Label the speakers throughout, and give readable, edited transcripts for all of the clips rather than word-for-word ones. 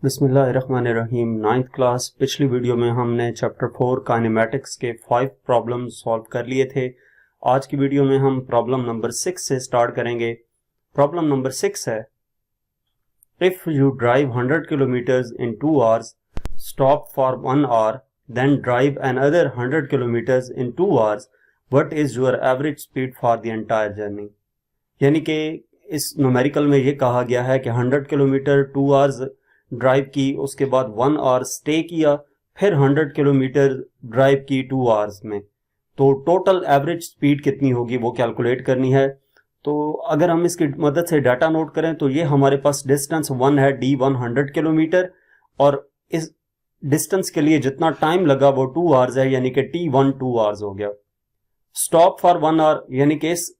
Speaker 1: बिस्मिल्लाहिर्रहमानिर्रहीम। 9th class पिछली video में हमने चैप्टर 4 काइनेमैटिक्स के 5 प्रॉब्लम सॉल्व कर लिए थे। आज की वीडियो में हम प्रॉब्लम नंबर 6 से स्टार्ट करेंगे। प्रॉब्लम नंबर 6 है, if you drive 100 kilometers in 2 hours, stop for 1 hour, then drive another 100 kilometers in 2 hours, what is your average speed for the entire journey. यानी कि इस न्यूमेरिकल में ये कहा गया है कि 100 किलोमीटर 2 आवर्स ड्राइव की, उसके बाद 1 आवर स्टे किया, फिर 100 किलोमीटर ड्राइव की 2 आवर्स में, तो टोटल एवरेज स्पीड कितनी होगी वो कैलकुलेट करनी है। तो अगर हम इसकी मदद से डाटा नोट करें तो ये हमारे पास डिस्टेंस 1 है, D1 100 किलोमीटर, और इस डिस्टेंस के लिए जितना टाइम लगा वो 2 आवर्स है, यानी कि T1 2 आवर्स हो गया। स्टॉप फॉर 1 आवर, यानी कि इस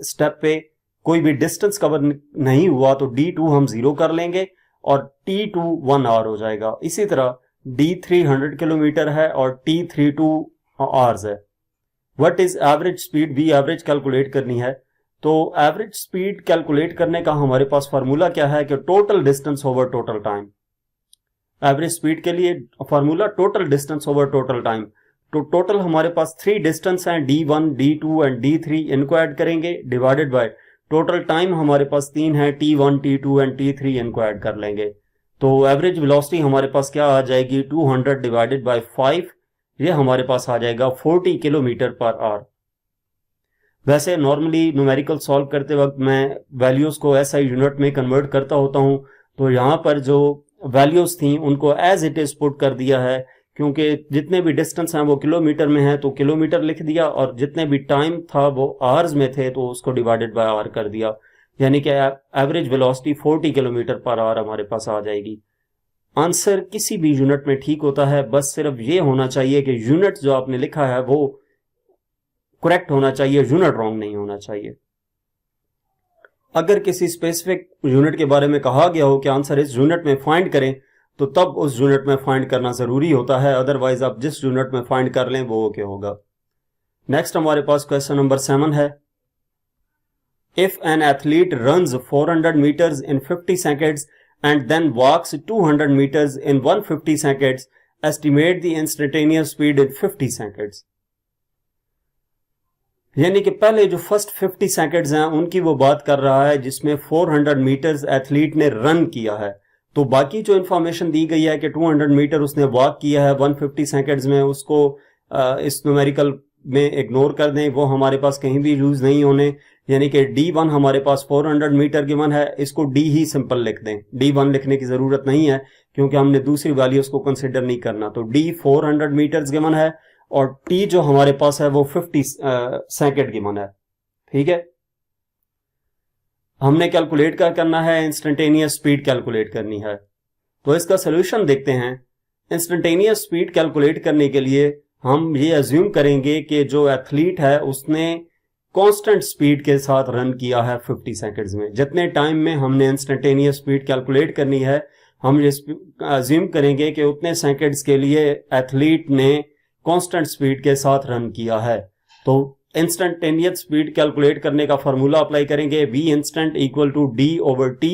Speaker 1: स्टेप पे कोई भी डिस्टेंस कवर नहीं हुआ तो D2 हम 0 कर लेंगे और T2 1 आवर हो जाएगा। इसी तरह D3 100 किलोमीटर है और T3 2 आवर्स है। What is average speed, v average calculate करनी है। तो एवरेज स्पीड कैलकुलेट करने का हमारे पास फार्मूला क्या है कि total distance over total time. Average speed के लिए formula total distance over total time. तो टोटल हमारे पास 3 डिस्टेंस हैं, D1 D2 एंड D3, इनको ऐड करेंगे डिवाइडेड बाय टोटल टाइम हमारे पास 3 है, T1 T2 एंड T3, इनको ऐड कर लेंगे। तो एवरेज वेलोसिटी हमारे पास क्या आ जाएगी, 200 डिवाइडेड बाय 5, ये हमारे पास आ जाएगा 40 किलोमीटर पर आवर। वैसे नॉर्मली न्यूमेरिकल सॉल्व करते वक्त मैं वैल्यूज को SI यूनिट में कन्वर्ट करता होता हूं, तो यहां पर जो वैल्यूज थी उनको एज इट इज पुट कर दिया है, क्योंकि जितने भी डिस्टेंस हैं वो किलोमीटर में है तो किलोमीटर लिख दिया, और जितने भी टाइम था वो आवर्स में थे तो उसको डिवाइडेड बाय आवर कर दिया, यानी कि average velocity 40 kilometre per hour हमारे पास आ जाएगी। आंसर किसी भी यूनिट में ठीक होता है, बस सिर्फ ये होना चाहिए कि यूनिट जो आपने लिखा है वो करेक्ट होना चाहिए, यूनिट रॉन्ग नहीं होना चाहिए। अगर किसी स्पेसिफिक यूनिट के बारे में कहा गया हो कि आंसर इस यूनिट में फाइंड करें, तो तब उस यूनिट में फाइंड करना जरूरी होता है, अदरवाइज आप जिस यूनिट में फाइंड कर लें वो ओके होगा। नेक्स्ट हमारे पास क्वेश्चन नंबर 7 है, if an athlete runs 400 meters in 50 seconds and then walks 200 meters in 150 seconds, estimate the instantaneous speed in 50 seconds. यानी कि पहले जो फर्स्ट 50 सेकेंड्स हैं उनकी वो बात कर रहा है जिसमें 400 मीटर्स एथलीट ने रन किया है। तो बाकी जो इन्फॉर्मेशन दी गई है कि 200 मीटर उसने वॉक किया है 150 सेकेंड्स में, उसको इस न्यूमेरिकल में इग्नोर कर दें, वो हमारे पास कहीं भी यूज नहीं होने। यानी कि D1 हमारे पास 400 मीटर गिवन है, इसको D ही सिंपल लिख दें, D1 लिखने की जरूरत नहीं है क्योंकि हमने दूसरी वैल्यूज को कंसिडर नहीं करना। तो D 400 मीटर्स गिवन है और T जो हमारे पास है वो 50 सेकेंड गिवन है। ठीक है, हमने कैलकुलेट क्या करना है, इंस्टेंटेनियस स्पीड कैलकुलेट करनी है। तो इसका सोल्यूशन देखते हैं। इंस्टेंटेनियस स्पीड कैलकुलेट करने के लिए हम ये अज्यूम करेंगे कि जो एथलीट है उसने कांस्टेंट स्पीड के साथ रन किया है 50 सेकंड्स में। जितने टाइम में हमने इंस्टेंटेनियस स्पीड कैलकुलेट करनी है, हम ये अज्यूम करेंगे कि उतने सेकंड्स के लिए एथलीट ने कांस्टेंट स्पीड के साथ रन किया है। तो इंस्टेंटेनियस स्पीड कैलकुलेट करने का फार्मूला अप्लाई करेंगे, V instant equal to D over T,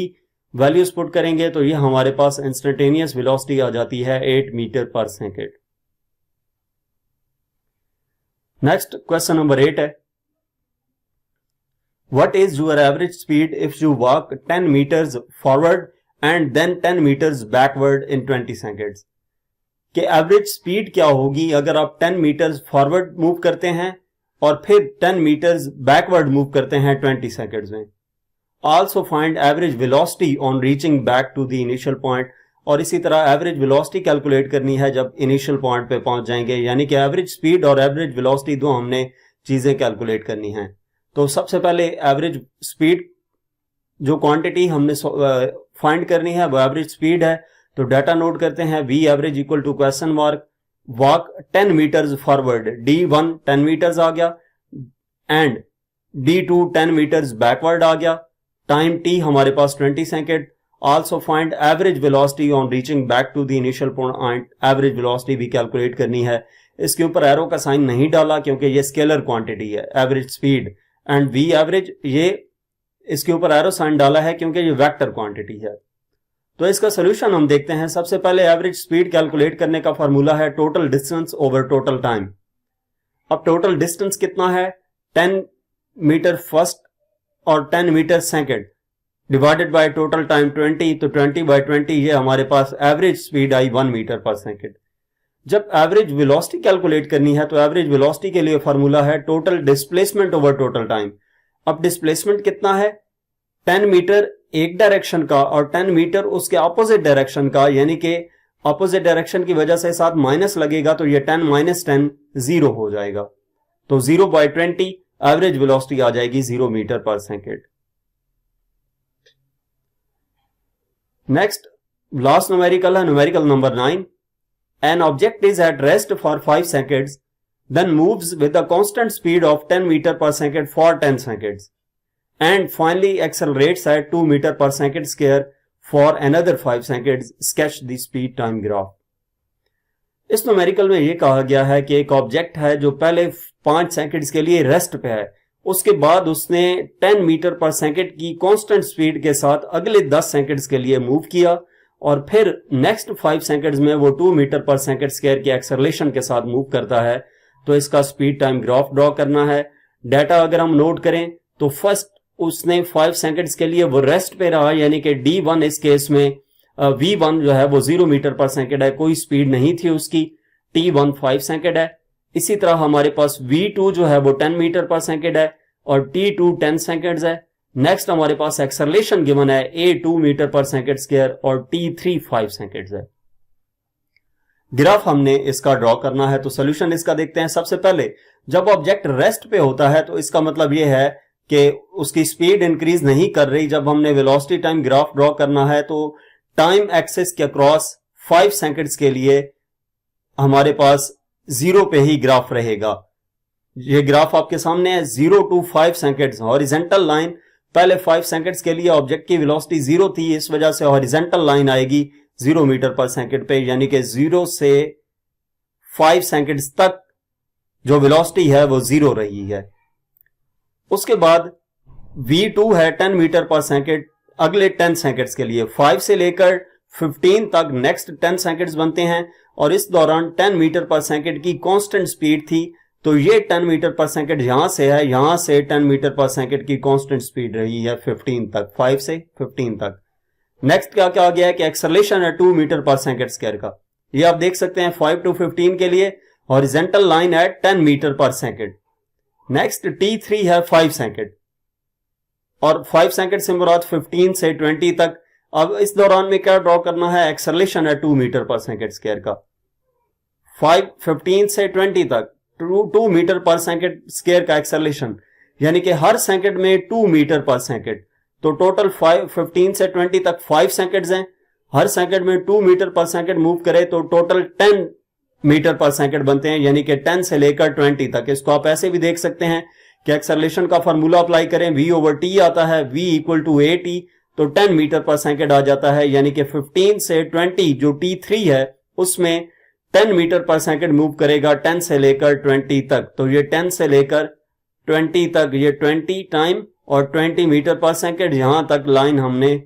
Speaker 1: values put करेंगे तो ये हमारे पास इंस्टेंटेनियस वेलोसिटी आ जाती है 8 मीटर पर सेकेंड। नेक्स्ट क्वेश्चन नंबर 8 है, what is your average speed if you walk 10 metres forward and then 10 meters backward in 20 seconds. कि average speed क्या होगी अगर आप 10 मीटर्स फॉरवर्ड मूव करते हैं और फिर 10 मीटर्स बैकवर्ड मूव करते हैं 20 सेकेंड्स में। Also find average velocity on reaching back to the initial point, और इसी तरह एवरेज वेलोसिटी कैलकुलेट करनी है जब इनिशियल पॉइंट पे पहुंच जाएंगे। यानी कि एवरेज स्पीड और एवरेज वेलोसिटी दो हमने चीजें कैलकुलेट करनी है। तो सबसे पहले एवरेज स्पीड जो क्वांटिटी हमने फाइंड करनी है वो एवरेज स्पीड है। तो डाटा नोट करते हैं, V average equal to question mark walk 10 metres forward, D1 10 metres आ गया एंड D2 10 मीटर्स बैकवर्ड आ गया, टाइम T हमारे पास 20 second. Also find average velocity on reaching back to the initial point, average velocity भी calculate करनी है। इसके ऊपर एरो का साइन नहीं डाला क्योंकि ये स्केलर क्वांटिटी है average speed, and V average ये इसके ऊपर एरो साइन डाला है क्योंकि ये वेक्टर क्वांटिटी है। तो इसका सोल्यूशन हम देखते हैं। सबसे पहले एवरेज स्पीड कैलकुलेट करने का फार्मूला है total distance over total time. अब टोटल डिस्टेंस कितना है, 10 मीटर फर्स्ट और 10 meter second divided by total time 20, तो 20 बाय 20 ये हमारे पास एवरेज स्पीड आई 1 मीटर पर सेकंड। जब एवरेज वेलोसिटी कैलकुलेट करनी है तो एवरेज वेलोसिटी के लिए फार्मूला है total displacement over total time. अब डिस्प्लेसमेंट कितना है, 10 मीटर एक डायरेक्शन का और 10 मीटर उसके ऑपोजिट डायरेक्शन का, यानी कि ऑपोजिट डायरेक्शन की वजह से साथ माइनस लगेगा तो ये 10 माइनस 10 0 हो जाएगा। तो 0 बाय 20 एवरेज वेलोसिटी आ जाएगी 0 मीटर पर सेकेंड। नेक्स्ट लास्ट न्यूमेरिकल है numerical number 9। An object is at rest for 5 seconds, then moves with a constant speed of 10 meter per second for 10 seconds, and finally accelerates at 2 meter per second square for another 5 seconds. Sketch the speed time graph. इस numerical में ये कहा गया है कि एक object है जो पहले 5 सेकंड्स के लिए रेस्ट पे है, उसके बाद उसने 10 मीटर पर सेकंड की कांस्टेंट स्पीड के साथ अगले 10 सेकंड्स के लिए मूव किया और फिर नेक्स्ट 5 सेकंड्स में वो 2 मीटर पर सेकंड स्क्वायर की एक्सेलरेशन के साथ मूव करता है। तो इसका स्पीड टाइम ग्राफ ड्रॉ करना है। डाटा अगर हम नोट करें तो फर्स्ट उसने 5 सेकंड्स के लिए वो रेस्ट पे रहा, यानी कि D1 इस केस में V1 जो है वो 0 मीटर पर सेकंड है, कोई स्पीड नहीं थी उसकी। T1 5 सेकंड है। इसी तरह हमारे पास V2 जो है वो 10 मीटर पर सेकंड है और T2 10 सेकंड्स है। नेक्स्ट हमारे पास एक्सेलरेशन गिवन है A 2 metre per second square और T3 5 सेकंड्स है। ग्राफ हमने इसका ड्रॉ करना है, तो सोल्यूशन इसका देखते हैं। सबसे पहले जब ऑब्जेक्ट रेस्ट पे होता है तो इसका मतलब यह है कि उसकी स्पीड इंक्रीज नहीं कर रही। जब हमने वेलोसिटी टाइम ग्राफ ड्रॉ करना है तो टाइम एक्सिस के अक्रॉस 5 सेकंड्स के लिए हमारे पास 0 पे ही ग्राफ रहेगा। ये ग्राफ आपके सामने है, 0 to 5 सेकंड्स हॉरिजॉन्टल लाइन। पहले 5 सेकंड्स के लिए ऑब्जेक्ट की वेलोसिटी 0 थी, इस वजह से हॉरिजॉन्टल लाइन आएगी 0 मीटर पर सेकंड पे, यानी कि 0 से 5 सेकंड्स तक जो वेलोसिटी है वो 0 रही है। उसके बाद V2 है 10 मीटर पर सेकंड अगले 10 सेकंड्स के लिए, 5 से लेकर 15 तक नेक्स्ट 10 सेकंड्स बनते हैं और इस दौरान 10 मीटर पर सेकंड की कांस्टेंट स्पीड थी। तो ये 10 मीटर पर सेकंड यहां से है, यहां से 10 मीटर पर सेकंड की कांस्टेंट स्पीड रही है 15 तक, 5 से 15 तक। नेक्स्ट क्या क्या आ गया है कि एक्सेलरेशन है 2 मीटर पर सेकंड स्क्वायर का। ये आप देख सकते हैं 5 to 15 के लिए हॉरिजॉन्टल लाइन है 10 metre per second. Next T3 है 5 सेकंड और 5 सेकंड से मुराद 15 से 20 तक। अब इस दौरान में क्या ड्रॉ करना है, एक्सेलरेशन है 2 मीटर पर सेकंड स्क्वायर का। 15 से 20 तक 2 मीटर पर सेकंड स्क्वायर का एक्सेलरेशन, यानी कि हर सेकंड में 2 मीटर पर सेकंड। तो टोटल 15 से 20 तक 5 सेकंड्स हैं, हर सेकंड में 2 मीटर पर सेकंड मूव करे तो टोटल 10 मीटर पर सेकंड बनते हैं, यानी कि 10 से लेकर 20 तक। इसको आप ऐसे भी देख सकते हैं कि एक्सेलरेशन का फार्मूला अप्लाई करें, V/T आता है, V = AT, तो 10 मीटर पर सेकंड आ जाता है, यानी कि 15 से 20 जो T3 है उसमें 10 मीटर पर सेकंड मूव करेगा 10 से लेकर 20 तक। तो ये 10 से लेकर 20 तक, ये 20 टाइम और 20 मीटर पर सेकंड, यहां तक लाइन हमने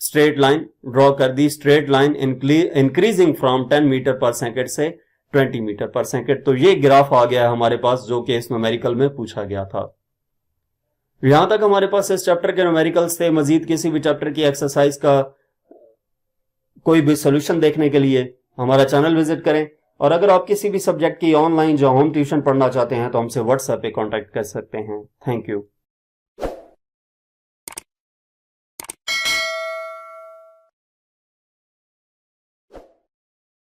Speaker 1: स्ट्रेट लाइन ड्रॉ कर दी। Straight line increasing from 10 metre per second से 20 मीटर पर सेकंड। तो ये ग्राफ आ गया है हमारे पास जो कि इस न्यूमेरिकल में पूछा गया था। यहां तक हमारे पास इस चैप्टर के न्यूमेरिकल्स थे। मजीद किसी भी चैप्टर की एक्सरसाइज का कोई भी सोल्यूशन देखने के लिए हमारा चैनल विजिट करें, और अगर आप किसी भी सब्जेक्ट की ऑनलाइन जो होम ट्यूशन पढ़ना चाहते हैं तो हमसे व्हाट्सएप पे कांटेक्ट कर सकते हैं। Thank you.